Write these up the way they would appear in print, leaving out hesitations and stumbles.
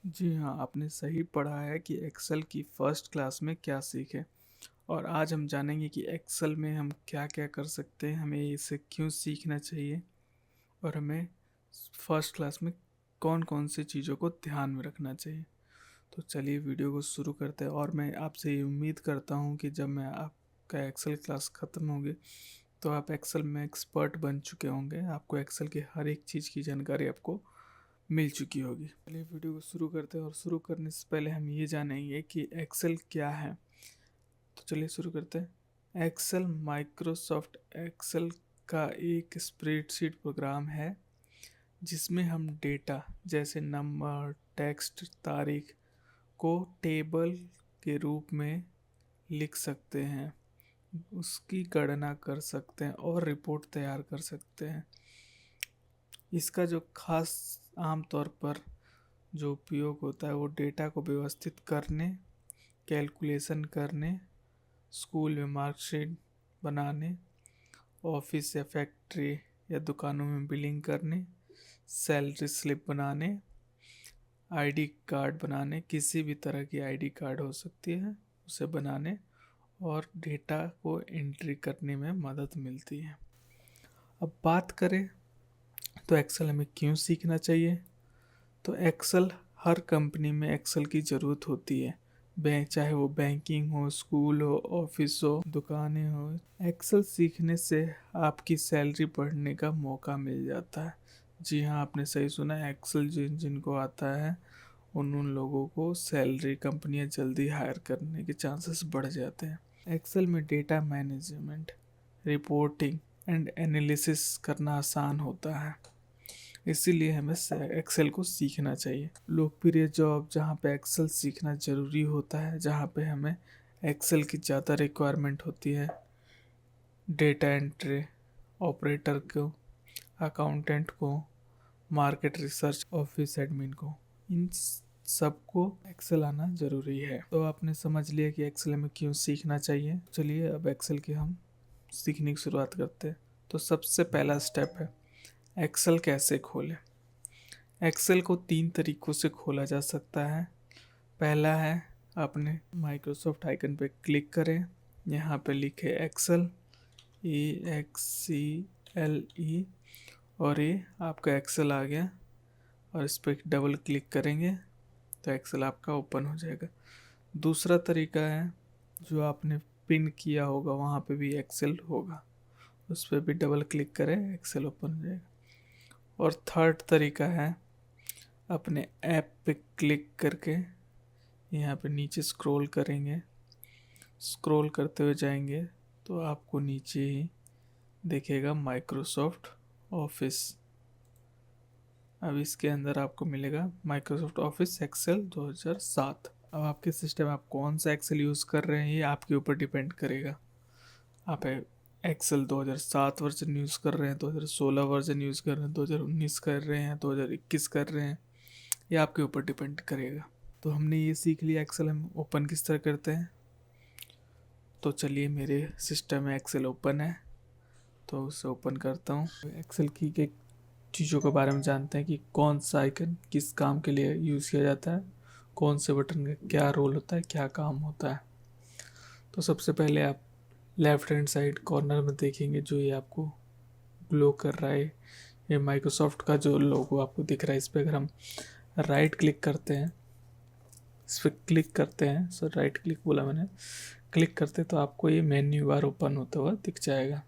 जी हाँ, आपने सही पढ़ा है कि एक्सेल की फर्स्ट क्लास में क्या सीखे। और आज हम जानेंगे कि एक्सेल में हम क्या-क्या कर सकते हैं, हमें इसे क्यों सीखना चाहिए और हमें फर्स्ट क्लास में कौन-कौन सी चीज़ों को ध्यान में रखना चाहिए। तो चलिए वीडियो को शुरू करते हैं और मैं आपसे ये उम्मीद करता हूँ कि जब मैं आपका एक्सेल क्लास ख़त्म होगी, तो आप एक्सेल में एक्सपर्ट बन चुके होंगे। आपको एक्सेल की हर एक चीज़ की जानकारी आपको मिल चुकी होगी। चलिए वीडियो को शुरू करते हैं और शुरू करने से पहले हम ये जानेंगे कि एक्सेल क्या है। तो चलिए शुरू करते हैं। एक्सेल माइक्रोसॉफ्ट एक्सेल का एक स्प्रेडशीट प्रोग्राम है जिसमें हम डेटा जैसे नंबर, टेक्स्ट, तारीख को टेबल के रूप में लिख सकते हैं, उसकी गणना कर सकते हैं और रिपोर्ट तैयार कर सकते हैं। इसका जो खास आम तौर पर जो उपयोग होता है वो डेटा को व्यवस्थित करने, कैलकुलेशन करने, स्कूल में मार्कशीट बनाने, ऑफिस या फैक्ट्री या दुकानों में बिलिंग करने, सैलरी स्लिप बनाने, आईडी कार्ड बनाने, किसी भी तरह की आईडी कार्ड हो सकती है उसे बनाने और डेटा को एंट्री करने में मदद मिलती है। अब बात करें तो एक्सेल हमें क्यों सीखना चाहिए। तो एक्सेल हर कंपनी में एक्सेल की ज़रूरत होती है। बैंक चाहे वो बैंकिंग हो, स्कूल हो, ऑफिस हो, दुकानें हो। एक्सेल सीखने से आपकी सैलरी बढ़ने का मौका मिल जाता है। जी हाँ, आपने सही सुना है। एक्सेल जिनको आता है उन लोगों को सैलरी कंपनियां जल्दी हायर करने के चांसेस बढ़ जाते हैं। एक्सेल में data management, reporting and analysis करना आसान होता है, इसीलिए हमें एक्सेल को सीखना चाहिए। लोकप्रिय जॉब जहाँ पे एक्सेल सीखना ज़रूरी होता है, जहाँ पे हमें एक्सेल की ज़्यादा रिक्वायरमेंट होती है। डेटा एंट्री ऑपरेटर को, अकाउंटेंट को, मार्केट रिसर्च ऑफिस एडमिन को, इन सबको एक्सेल आना ज़रूरी है। तो आपने समझ लिया कि एक्सेल हमें क्यों सीखना चाहिए। चलिए अब एक्सेल की हम सीखने की शुरुआत करते हैं। तो सबसे पहला स्टेप है एक्सेल कैसे खोलें। एक्सेल को 3 तरीकों से खोला जा सकता है। पहला है अपने माइक्रोसॉफ्ट आइकन पे क्लिक करें, यहाँ पे लिखे एक्सेल, EXCLE, और ये आपका एक्सेल आ गया और इस पर डबल क्लिक करेंगे तो एक्सेल आपका ओपन हो जाएगा। दूसरा तरीका है जो आपने पिन किया होगा वहाँ पे भी एक्सेल होगा, उस पर भी डबल क्लिक करें, एक्सेल ओपन हो जाएगा। और थर्ड तरीका है अपने ऐप पे क्लिक करके यहाँ पे नीचे स्क्रॉल करेंगे, स्क्रॉल करते हुए जाएंगे तो आपको नीचे ही दिखेगा माइक्रोसॉफ्ट ऑफिस। अब इसके अंदर आपको मिलेगा माइक्रोसॉफ्ट ऑफिस एक्सेल 2007। अब आपके सिस्टम में आप कौन सा एक्सेल यूज़ कर रहे हैं ये आपके ऊपर डिपेंड करेगा। आप एक्सेल 2007 वर्जन यूज़ कर रहे हैं, 2016 वर्जन यूज़ कर रहे हैं, 2019 कर रहे हैं, 2021 कर रहे हैं, ये आपके ऊपर डिपेंड करेगा। तो हमने ये सीख लिया एक्सेल हम ओपन किस तरह करते हैं। तो चलिए मेरे सिस्टम में एक्सेल ओपन है तो उसे ओपन करता हूँ। एक्सेल की एक चीज़ों के बारे में जानते हैं कि कौन सा आइकन किस काम के लिए यूज़ किया जाता है, कौन से बटन का क्या रोल होता है, क्या काम होता है। तो सबसे पहले आप लेफ्ट हैंड साइड कॉर्नर में देखेंगे जो ये आपको ग्लो कर रहा है, ये माइक्रोसॉफ्ट का जो लोगो आपको दिख रहा है। इस पर अगर हम राइट क्लिक करते हैं, इस पर क्लिक करते हैं, सर राइट क्लिक बोला मैंने, क्लिक करते तो आपको ये मेन्यू बार ओपन होता हुआ दिख जाएगा।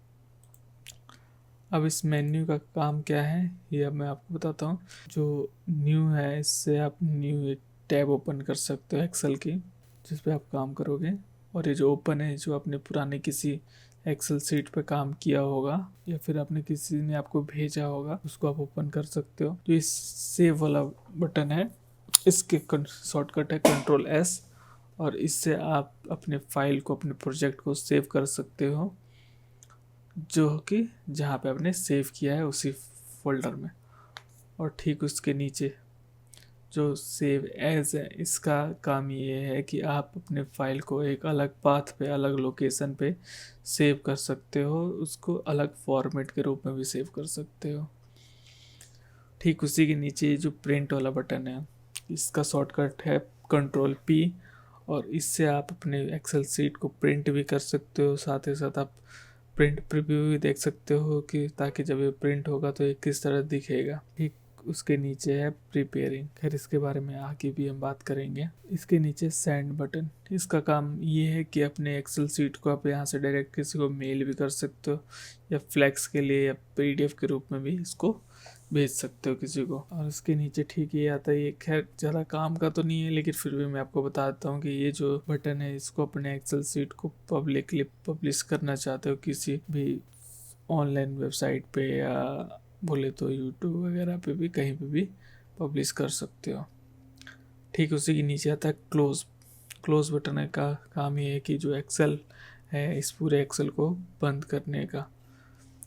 अब इस मेन्यू का काम क्या है ये अब मैं आपको बताता हूँ। जो न्यू है इससे आप न्यू एक टैब ओपन कर सकते हो एक्सेल की, जिस पे आप काम करोगे। और ये जो ओपन है जो आपने पुराने किसी एक्सेल सीट पे काम किया होगा या फिर आपने किसी ने आपको भेजा होगा उसको आप ओपन कर सकते हो। जो इस सेव वाला बटन है इसके शॉर्टकट है Ctrl+S, और इससे आप अपने फाइल को, अपने प्रोजेक्ट को सेव कर सकते हो जो कि जहाँ पे आपने सेव किया है उसी फोल्डर में। और ठीक उसके नीचे जो सेव एज है इसका काम ये है कि आप अपने फाइल को एक अलग पाथ पे, अलग लोकेशन पे सेव कर सकते हो, उसको अलग फॉर्मेट के रूप में भी सेव कर सकते हो। ठीक उसी के नीचे जो प्रिंट वाला बटन है इसका शॉर्टकट है Ctrl+P, और इससे आप अपने एक्सेल सीट को प्रिंट भी कर सकते हो, साथ ही साथ आप प्रिंट प्रीव्यू भी देख सकते हो कि ताकि जब ये प्रिंट होगा तो ये किस तरह दिखेगा। ठीक उसके नीचे है प्रिपेयरिंग, खैर इसके बारे में आगे भी हम बात करेंगे। इसके नीचे सेंड बटन, इसका काम ये है कि अपने एक्सेल सीट को आप यहाँ से डायरेक्ट किसी को मेल भी कर सकते हो, या फ्लैक्स के लिए या PDF के रूप में भी इसको भेज सकते हो किसी को। और इसके नीचे ठीक ये आता है, ये खैर ज़्यादा काम का तो नहीं है, लेकिन फिर भी मैं आपको बताता हूँ कि ये जो बटन है इसको अपने एक्सेल सीट को पब्लिकली पब्लिश करना चाहते हो किसी भी ऑनलाइन वेबसाइट पे, या बोले तो यूट्यूब वगैरह पे भी, कहीं पे भी पब्लिश कर सकते हो। ठीक उसी के नीचे आता है क्लोज। क्लोज बटन का काम ये है कि जो एक्सेल है इस पूरे एक्सेल को बंद करने का।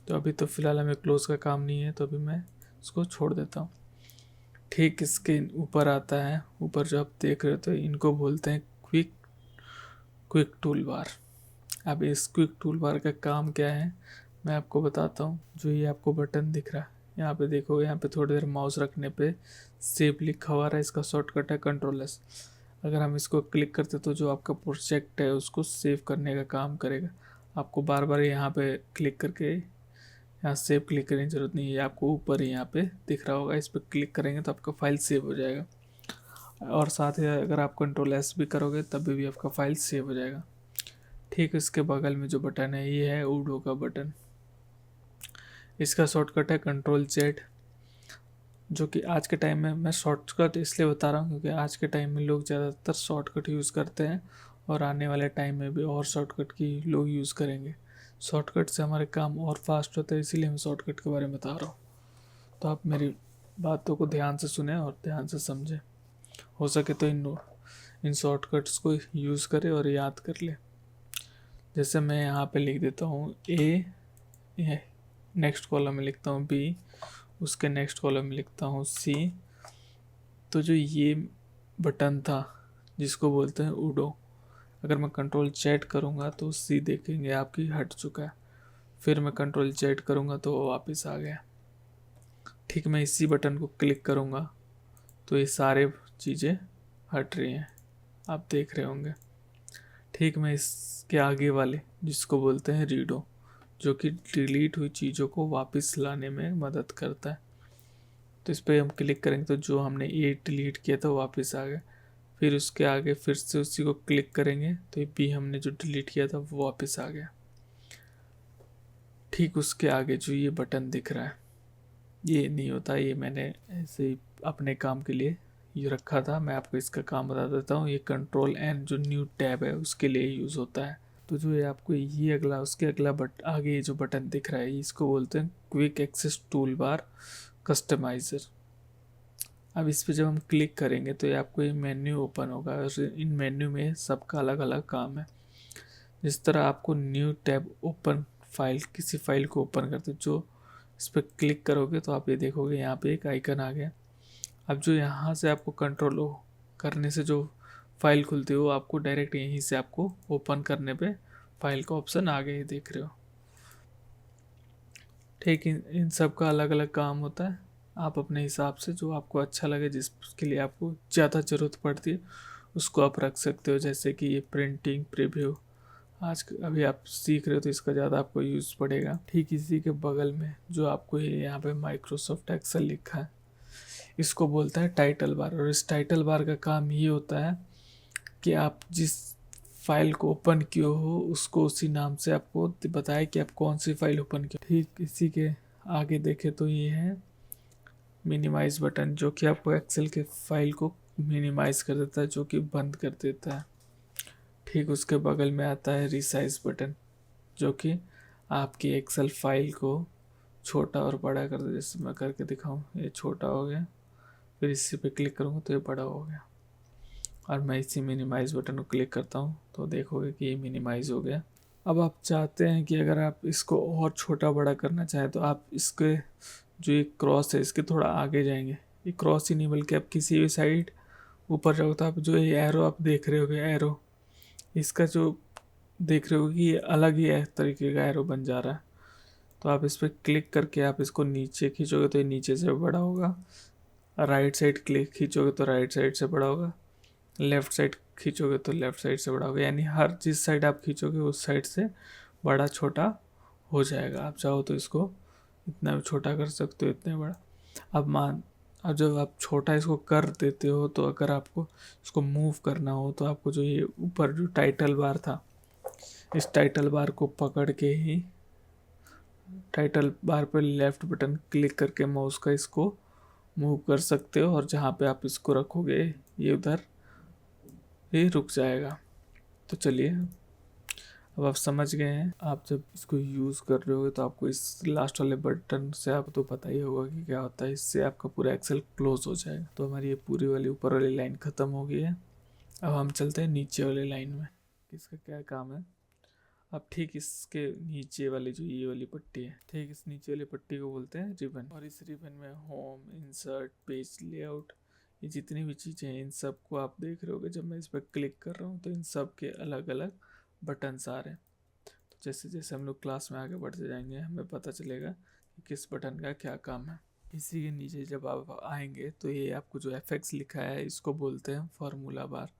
तो अभी तो फ़िलहाल हमें क्लोज का काम नहीं है, तो अभी मैं इसको छोड़ देता हूँ। ठीक इसके ऊपर आता है, ऊपर जो आप देख रहे हो तो इनको बोलते हैं क्विक टूल बार। अब इस क्विक टूल बार का काम क्या है मैं आपको बताता हूँ। जो ये आपको बटन दिख रहा है, यहाँ पे देखो, यहाँ पे थोड़ी देर माउस रखने पे सेव लिखा हुआ है, इसका शॉर्टकट है Ctrl+S। अगर हम इसको क्लिक करते तो जो आपका प्रोजेक्ट है उसको सेव करने का काम करेगा। आपको बार बार यहाँ पे क्लिक करके यहाँ सेव क्लिक करने की ज़रूरत नहीं है, आपको ऊपर ही यहाँ पे दिख रहा होगा, इस पर क्लिक करेंगे तो आपका फाइल सेव हो जाएगा। और साथ ही अगर आप Ctrl+S भी करोगे तब भी आपका फाइल सेव हो जाएगा। ठीक इसके बगल में जो बटन है ये है उडो का बटन। इसका शॉर्टकट है Ctrl+Z, जो कि आज के टाइम में मैं शॉर्टकट इसलिए बता रहा हूँ क्योंकि आज के टाइम में लोग ज़्यादातर शॉर्टकट यूज़ करते हैं, और आने वाले टाइम में भी और शॉर्टकट की लोग यूज़ करेंगे। शॉर्टकट से हमारे काम और फास्ट होते हैं, इसीलिए मैं शॉर्टकट के बारे में बता रहा हूँ। तो आप मेरी बातों को ध्यान से सुने और ध्यान से समझें। हो सके तो इन शॉर्टकट्स को यूज़ करें और याद कर ले। जैसे मैं यहाँ पे लिख देता हूँ A, नेक्स्ट कॉलम में लिखता हूँ B, उसके नेक्स्ट कॉलम में लिखता हूँ C। तो जो ये बटन था जिसको बोलते हैं उडो, अगर मैं Ctrl+Z करूँगा तो C देखेंगे आपकी हट चुका है, फिर मैं Ctrl+Z करूँगा तो वापस आ गया। ठीक मैं इसी बटन को क्लिक करूँगा तो ये सारे चीज़ें हट रही हैं, आप देख रहे होंगे। ठीक मैं इसके आगे वाले जिसको बोलते हैं रीडो, जो कि डिलीट हुई चीज़ों को वापस लाने में मदद करता है। तो इस पर हम क्लिक करेंगे तो जो हमने ये डिलीट किया था वापस आ गया। फिर उसके आगे फिर से उसी को क्लिक करेंगे तो ये भी हमने जो डिलीट किया था वो वापस आ गया। ठीक उसके आगे जो ये बटन दिख रहा है ये नहीं होता, ये मैंने ऐसे ही अपने काम के लिए ये रखा था। मैं आपको इसका काम बता देता हूँ। ये Ctrl+N जो न्यू टैब है उसके लिए यूज़ होता है। तो जो है आपको ये अगला उसके अगला आगे ये जो बटन दिख रहा है इसको बोलते हैं क्विक एक्सेस टूल बार कस्टमाइज़र। अब इस पर जब हम क्लिक करेंगे तो ये आपको ये मेन्यू ओपन होगा, और इन मेन्यू में सबका अलग अलग काम है। जिस तरह आपको न्यू टैब ओपन फाइल, किसी फाइल को ओपन करते जो इस पर क्लिक करोगे तो आप ये देखोगे यहाँ पे एक आइकन आ गया। अब जो यहाँ से आपको Ctrl+O करने से जो फाइल खुलती है वो आपको डायरेक्ट यहीं से आपको ओपन करने पे फाइल का ऑप्शन आ गया, देख रहे हो। ठीक इन सब का अलग अलग काम होता है। आप अपने हिसाब से जो आपको अच्छा लगे, जिसके लिए आपको ज़्यादा ज़रूरत पड़ती है उसको आप रख सकते हो। जैसे कि ये प्रिंटिंग प्रीव्यू आज अभी आप सीख रहे हो तो इसका ज़्यादा आपको यूज़ पड़ेगा। ठीक इसी के बगल में जो आपको ये यहाँ पे माइक्रोसॉफ्ट एक्सेल लिखा है इसको बोलता है टाइटल बार। और इस टाइटल बार का काम ये होता है कि आप जिस फाइल को ओपन किए हो उसको उसी नाम से आपको बताए कि आप कौन सी फाइल ओपन की। ठीक इसी के आगे देखें तो ये है मिनिमाइज बटन, जो कि आपको एक्सेल के फाइल को मिनिमाइज कर देता है, जो कि बंद कर देता है। ठीक उसके बगल में आता है रिसाइज बटन, जो कि आपकी एक्सेल फाइल को छोटा और बड़ा कर दे। जैसे मैं करके दिखाऊं, ये छोटा हो गया, फिर इसी पे क्लिक करूँगा तो ये बड़ा हो गया, और मैं इसी मिनिमाइज बटन को क्लिक करता हूँ तो देखोगे कि ये मिनिमाइज हो गया। अब आप चाहते हैं कि अगर आप इसको और छोटा बड़ा करना चाहें तो आप इसके जो ये क्रॉस है इसके थोड़ा आगे जाएंगे। ये क्रॉस ही नहीं बल्कि आप किसी भी साइड ऊपर जाओ तो आप जो ये एरो आप देख रहे होगे, एरो इसका जो देख रहे हो कि ये अलग ही तरीके का एरो बन जा रहा है। तो आप इस पर क्लिक करके आप इसको नीचे खींचोगे तो ये नीचे से बड़ा होगा, राइट साइड क्लिक खींचोगे तो राइट साइड से बड़ा होगा, लेफ़्ट साइड खींचोगे तो लेफ़्ट साइड से बड़ा होगा, यानी हर जिस साइड आप खींचोगे उस साइड से बड़ा छोटा हो जाएगा। आप चाहो तो इसको इतना भी छोटा कर सकते हो, इतने बड़ा। अब जब आप छोटा इसको कर देते हो तो अगर आपको इसको मूव करना हो तो आपको जो ये ऊपर जो टाइटल बार था, इस टाइटल बार को पकड़ के ही टाइटल बार पर लेफ़्ट बटन क्लिक करके माउस का इसको मूव कर सकते हो, और जहाँ पे आप इसको रखोगे ये उधर ही रुक जाएगा। तो चलिए, अब आप समझ गए हैं। आप जब इसको यूज़ कर रहे हो तो आपको इस लास्ट वाले बटन से आप तो पता ही होगा कि क्या होता है, इससे आपका पूरा एक्सेल क्लोज हो जाएगा। तो हमारी ये पूरी वाली ऊपर वाली लाइन ख़त्म हो गई है। अब हम चलते हैं नीचे वाली लाइन में, इसका क्या काम है। अब ठीक इसके नीचे वाली जो ये वाली पट्टी है, ठीक इस नीचे वाली पट्टी को बोलते हैं रिबन। और इस रिबन में होम, इंसर्ट, पेज लेआउट, ये जितनी भी चीज़ें हैं इन सब को आप देख रहे होगे। जब मैं इस पर क्लिक कर रहा हूँ तो इन सब के अलग अलग बटन्स आ रहे हैं। तो जैसे जैसे हम लोग क्लास में आगे बढ़ते जाएंगे हमें पता चलेगा कि किस बटन का क्या काम है। इसी के नीचे जब आप आएंगे तो ये आपको जो एफएक्स लिखा है इसको बोलते हैं फार्मूला बार,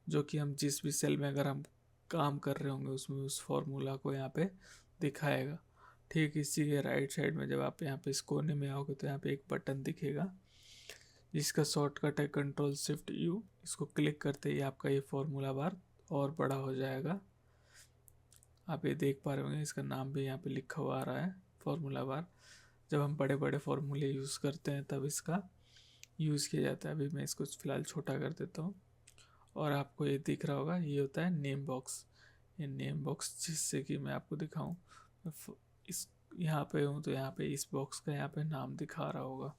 जो कि हम जिस भी सेल में अगर हम काम कर रहे होंगे उसमें उस फार्मूला को यहाँ पे दिखाएगा। ठीक इसी के राइट साइड में जब आप यहाँ पे इस कोने में आओगे तो यहाँ पे एक बटन दिखेगा जिसका शॉर्टकट है Ctrl+Shift+U। इसको क्लिक करते ही आपका ये फार्मूला बार और बड़ा हो जाएगा। आप ये देख पा रहे होंगे, इसका नाम भी यहाँ पे लिखा हुआ आ रहा है फार्मूला बार। जब हम बड़े बड़े फार्मूले यूज़ करते हैं तब इसका यूज़ किया जाता है। अभी मैं इसको फ़िलहाल छोटा कर देता हूँ। और आपको ये दिख रहा होगा, ये होता है नेम बॉक्स। ये नेम बॉक्स जिससे कि मैं आपको दिखाऊं, इस यहाँ पे हूँ तो यहाँ पे इस बॉक्स का यहाँ पे नाम दिखा रहा होगा।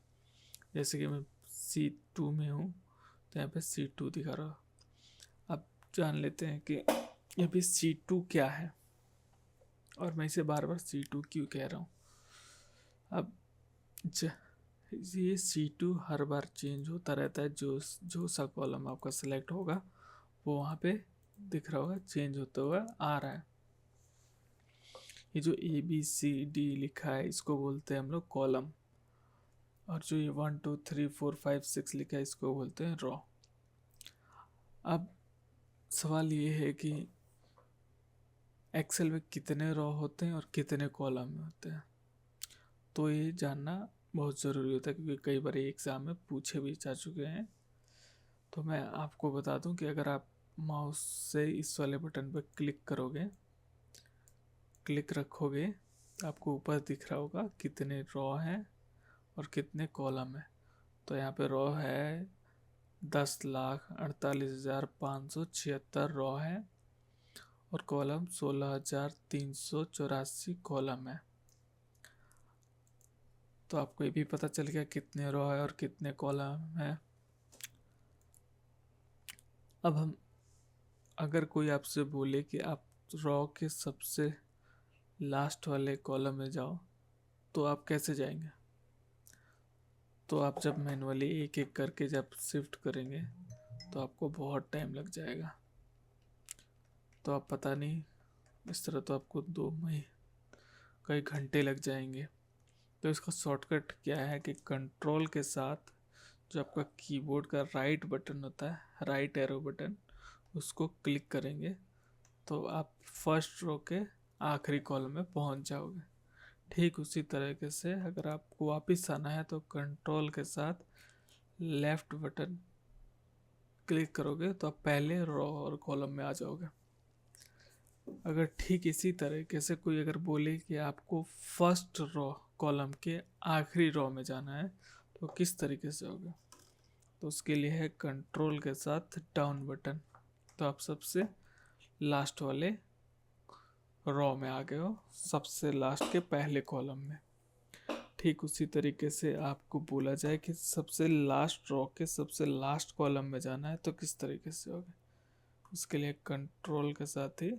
जैसे कि मैं C2 में हूँ तो यहाँ पे C2 दिखा रहा होगा। अब जान लेते हैं कि ये भी C2 क्या है और मैं इसे बार बार C2 क्यों कह रहा हूँ। अब ये C2 हर बार चेंज होता रहता है। जो सा कॉलम आपका सिलेक्ट होगा वो वहाँ पे दिख रहा होगा, चेंज होता हुआ आ रहा है। ये जो ABCD लिखा है इसको बोलते हैं हम लोग कॉलम, और जो ये 1 2 3 4 5 6 लिखा है इसको बोलते हैं रॉ। अब सवाल ये है कि एक्सेल में कितने रॉ होते हैं और कितने कॉलम में होते हैं, तो ये जानना बहुत ज़रूरी होता है क्योंकि कई बार एग्ज़ाम में पूछे भी जा चुके हैं। तो मैं आपको बता दूं कि अगर आप माउस से इस वाले बटन पर क्लिक करोगे, क्लिक रखोगे तो आपको ऊपर दिख रहा होगा कितने रॉ हैं और कितने कॉलम है। तो यहाँ पे रॉ है 10,48,576 रॉ है और कॉलम 16,384 कॉलम है। तो आपको ये भी पता चल गया कितने रॉ है और कितने कॉलम है। अब हम अगर कोई आपसे बोले कि आप रॉ के सबसे लास्ट वाले कॉलम में जाओ तो आप कैसे जाएंगे, तो आप जब मैनुअली एक एक करके जब शिफ्ट करेंगे तो आपको बहुत टाइम लग जाएगा। तो आप पता नहीं, इस तरह तो आपको 2 महीने कई घंटे लग जाएंगे। तो इसका शॉर्टकट क्या है कि कंट्रोल के साथ जो आपका कीबोर्ड का राइट बटन होता है, राइट एरो बटन, उसको क्लिक करेंगे तो आप फर्स्ट रो के आखिरी कॉलम में पहुंच जाओगे। ठीक उसी तरीके से अगर आपको वापस आना है तो कंट्रोल के साथ लेफ्ट बटन क्लिक करोगे तो आप पहले रो और कॉलम में आ जाओगे। अगर ठीक इसी तरीके से कोई अगर बोले कि आपको फर्स्ट रो कॉलम के आखिरी रो में जाना है तो किस तरीके से होगा, तो उसके लिए है कंट्रोल के साथ डाउन बटन। तो आप सबसे लास्ट वाले रो में आ गए हो, सबसे लास्ट के पहले कॉलम में। ठीक उसी तरीके से आपको बोला जाए कि सबसे लास्ट रो के सबसे लास्ट कॉलम में जाना है तो किस तरीके से होगा। उसके लिए कंट्रोल के साथ ही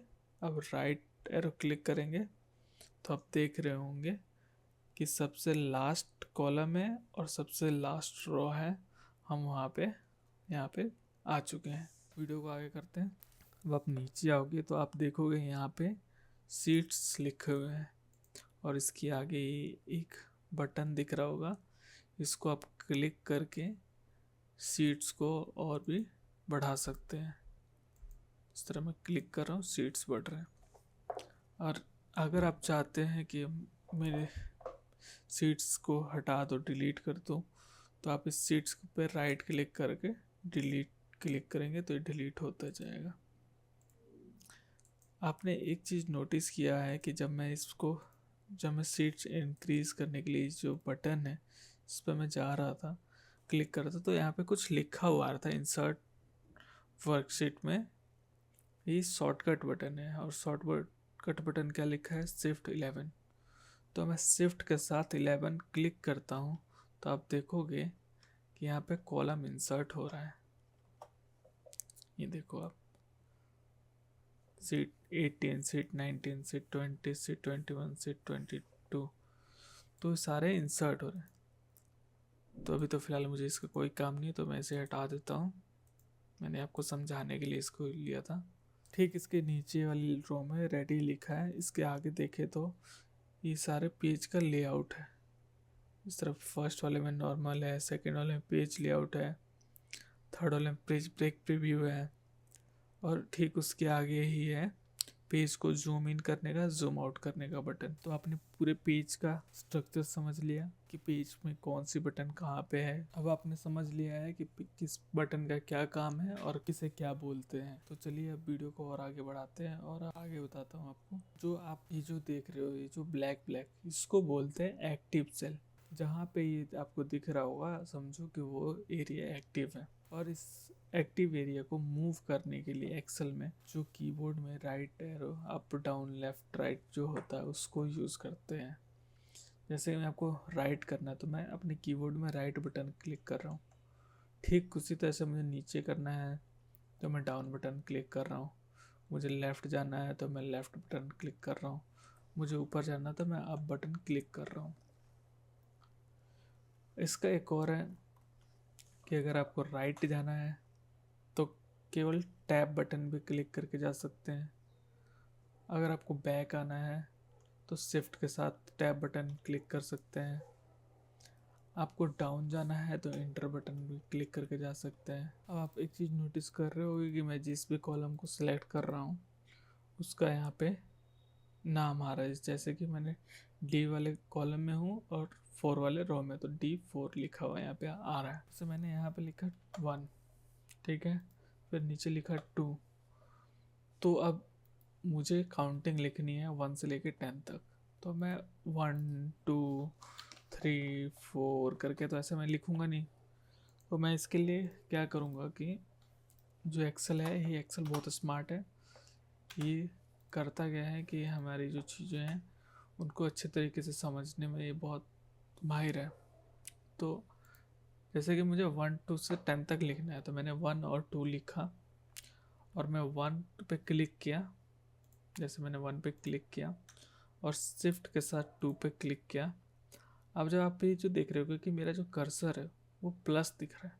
अब राइट एरो क्लिक करेंगे तो आप देख रहे होंगे कि सबसे लास्ट कॉलम है और सबसे लास्ट रो है। हम वहाँ पे यहाँ पे आ चुके हैं। वीडियो को आगे करते हैं। अब आप नीचे आओगे तो आप देखोगे यहाँ पे सीट्स लिखे हुए हैं और इसके आगे एक बटन दिख रहा होगा, इसको आप क्लिक करके सीट्स को और भी बढ़ा सकते हैं। इस तरह मैं क्लिक कर रहा हूँ, सीट्स बढ़ रहे हैं। और अगर आप चाहते हैं कि मेरे सीट्स को हटा दो, डिलीट कर दो, तो आप इस सीट्स पे राइट क्लिक करके डिलीट क्लिक करेंगे तो ये डिलीट होता जाएगा। आपने एक चीज़ नोटिस किया है कि जब मैं सीट्स इंक्रीज करने के लिए जो बटन है इस पर मैं जा रहा था, क्लिक कर रहा था, तो यहाँ पे कुछ लिखा हुआ आ रहा था इंसर्ट वर्कशीट में। ये शॉर्टकट बटन है, और शॉर्टकट बटन क्या लिखा है, शिफ्ट 11। तो मैं शिफ्ट के साथ 11 क्लिक करता हूँ तो आप देखोगे कि यहाँ पे कॉलम इंसर्ट हो रहा है। ये देखो आप, seat 18, seat 19, seat 20, seat 21, seat 22, तो सारे इंसर्ट हो रहे हैं। तो अभी तो फिलहाल मुझे इसका कोई काम नहीं है, तो मैं इसे हटा देता हूँ। मैंने आपको समझाने के लिए इसको लिया था। ठीक इसके नीचे वाली रो में रेडी लिखा है, इसके आगे देखे तो ये सारे पेज का लेआउट है। इस तरफ फर्स्ट वाले में नॉर्मल है, सेकंड वाले में पेज लेआउट है, थर्ड वाले में पेज ब्रेक प्रीव्यू है, और ठीक उसके आगे ही है पेज को जूम इन करने का, जूम आउट करने का बटन। तो आपने पूरे पेज का स्ट्रक्चर समझ लिया कि पेज में कौन सी बटन कहाँ पे है। अब आपने समझ लिया है कि किस बटन का क्या काम है और किसे क्या बोलते हैं। तो चलिए अब वीडियो को और आगे बढ़ाते हैं और आगे बताता हूँ आपको। जो आप ये जो देख रहे हो, ये जो ब्लैक ब्लैक, इसको बोलते हैं एक्टिव सेल। जहाँ पे ये आपको दिख रहा होगा समझो कि वो एरिया एक्टिव है। और इस एक्टिव एरिया को मूव करने के लिए एक्सेल में जो कीबोर्ड में right arrow, up down left right जो होता है उसको यूज़ करते हैं। जैसे मैं आपको राइट करना है तो मैं अपने कीबोर्ड में राइट बटन क्लिक कर रहा हूँ। ठीक उसी तरह से मुझे नीचे करना है तो मैं डाउन बटन क्लिक कर रहा हूँ। मुझे लेफ़्ट जाना है तो मैं लेफ़्ट बटन क्लिक कर रहा हूँ। मुझे ऊपर जाना है तो मैं अप बटन क्लिक कर रहा हूँ। इसका एक और है कि अगर आपको राइट जाना है तो केवल टैब बटन भी क्लिक करके जा सकते हैं। अगर आपको बैक आना है तो शिफ्ट के साथ टैब बटन क्लिक कर सकते हैं। आपको डाउन जाना है तो इंटर बटन भी क्लिक करके जा सकते हैं। अब आप एक चीज़ नोटिस कर रहे होगे कि मैं जिस भी कॉलम को सिलेक्ट कर रहा हूँ उसका यहाँ पे नाम आ रहा है। जैसे कि मैंने डी वाले कॉलम में हूँ और 4 वाले रो में, तो D4 लिखा हुआ यहाँ पे आ रहा है। जैसे मैंने यहाँ पे लिखा 1, ठीक है, फिर नीचे लिखा 2। तो अब मुझे काउंटिंग लिखनी है 1 से लेके 10 तक। तो मैं 1 2 3 4 करके तो ऐसे मैं लिखूँगा नहीं। तो मैं इसके लिए क्या करूँगा कि जो एक्सेल है, ये एक्सेल बहुत स्मार्ट है। ये करता क्या है कि हमारी जो चीज़ें हैं उनको अच्छे तरीके से समझने में ये बहुत माहिर है। तो जैसे कि मुझे 1 2 से 10 तक लिखना है तो मैंने 1 और 2 लिखा और मैं 1 पे क्लिक किया। जैसे मैंने 1 पे क्लिक किया और शिफ्ट के साथ 2 पे क्लिक किया। अब जब आप ये जो देख रहे हो कि मेरा जो कर्सर है वो प्लस दिख रहा है,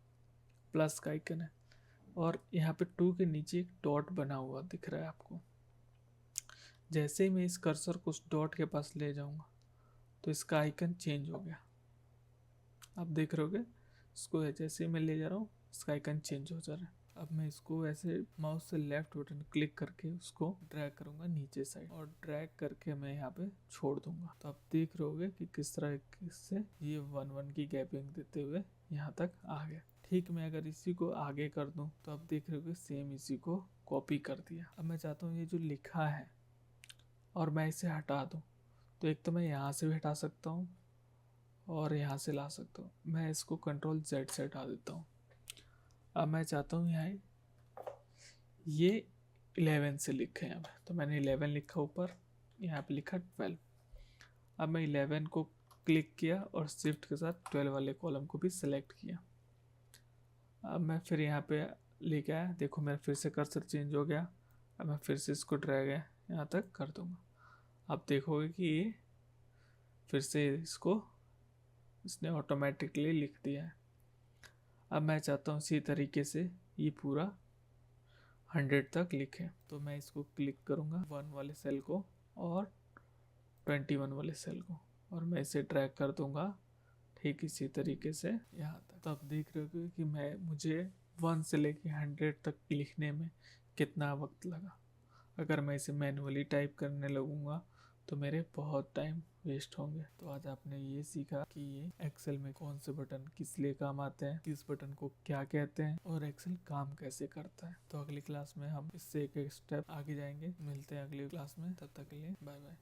प्लस का आइकन है, और यहाँ पे 2 के नीचे एक डॉट बना हुआ दिख रहा है आपको। जैसे ही मैं इस कर्सर को उस डॉट के पास ले जाऊंगा तो इसका आइकन चेंज हो गया। आप देख रहे होगे इसको जैसे ही मैं ले जा रहा हूँ इसका आइकन चेंज हो जा रहा है। अब मैं इसको ऐसे माउस से लेफ्ट बटन क्लिक करके उसको ड्रैग करूंगा नीचे साइड, और ड्रैग करके मैं यहाँ पे छोड़ दूंगा। तो आप देख रहे होगे कि किस तरह से ये 1 1 की गैपिंग देते हुए यहाँ तक आ गया। ठीक, मैं अगर इसी को आगे कर दूं तो आप देख रहे होगे सेम इसी को कॉपी कर दिया। अब मैं चाहता हूँ ये जो लिखा है और मैं इसे हटा दूं, तो एक तो मैं यहाँ से भी हटा सकता हूँ और यहाँ से ला सकता हूँ। मैं इसको Ctrl Z से हटा देता हूँ। अब मैं चाहता हूँ यहाँ ये 11 से लिखे यहाँ पे, तो मैंने 11 लिखा ऊपर, यहाँ पे लिखा 12। अब मैं 11 को क्लिक किया और शिफ्ट के साथ 12 वाले कॉलम को भी सिलेक्ट किया। अब मैं फिर यहाँ पे लेके आया, देखो मेरा फिर से कर्सर चेंज हो गया। अब मैं फिर से इसको ड्रैग है यहाँ तक कर दूँगा। आप देखोगे कि ये फिर से इसने ऑटोमेटिकली लिख दिया है। अब मैं चाहता हूँ इसी तरीके से ये पूरा 100 तक लिखे, तो मैं इसको क्लिक करूँगा 1 वाले सेल को और 21 वाले सेल को, और मैं इसे ड्रैग कर दूँगा ठीक इसी तरीके से यहाँ तक। तो आप देख रहे हो कि मुझे 1 से लेके 100 तक लिखने में कितना वक्त लगा। अगर मैं इसे मैनुअली टाइप करने लगूंगा तो मेरे बहुत टाइम वेस्ट होंगे। तो आज आपने ये सीखा कि ये एक्सेल में कौन से बटन किस लिए काम आते हैं, किस बटन को क्या कहते हैं और एक्सेल काम कैसे करता है। तो अगली क्लास में हम इससे एक स्टेप आगे जाएंगे। मिलते हैं अगली क्लास में, तब तक के लिए बाय बाय।